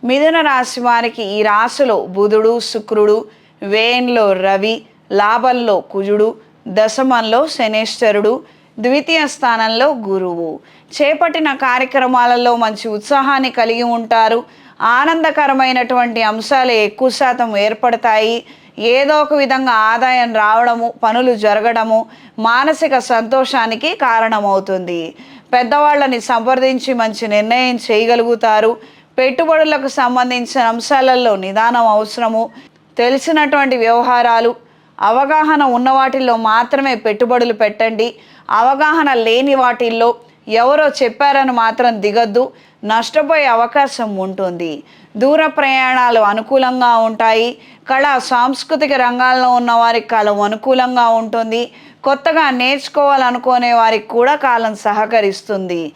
మిథున రాశి వారికి ఈ రాశిలో బుధుడు, శుక్రుడు, వ్యయంలో రవి, లాభంలో కుజుడు, దశమంలో శనేశ్వరుడు, ద్వితీయ స్థానంలో గురువు. చేపట్టిన కార్యక్రమాలలో మంచి ఉత్సాహాన్ని కలిగి ఉంటారు. ఆనందకరమైనటువంటి అంశాలు ఎక్కువ శాతం ఏర్పడతాయి. ఏదో ఒక విధంగా ఆదాయం రావడము, పనులు జరగడము మానసిక సంతోషానికి కారణమవుతుంది. పెద్దవాళ్ళని సంప్రదించి మంచి నిర్ణయం చేయగలుగుతారు. పెట్టుబడులకు సంబంధించిన అంశాలలో నిదానం అవసరము. తెలిసినటువంటి వ్యవహారాలు, అవగాహన ఉన్న వాటిల్లో మాత్రమే పెట్టుబడులు పెట్టండి. అవగాహన లేని వాటిల్లో ఎవరో చెప్పారని మాత్రం దిగద్దు, నష్టపోయే అవకాశం ఉంటుంది. దూర ప్రయాణాలు అనుకూలంగా ఉంటాయి. కళా సాంస్కృతిక రంగాల్లో ఉన్న వారికి కాలం అనుకూలంగా ఉంటుంది. కొత్తగా నేర్చుకోవాలనుకునే వారికి కూడా కాలం సహకరిస్తుంది.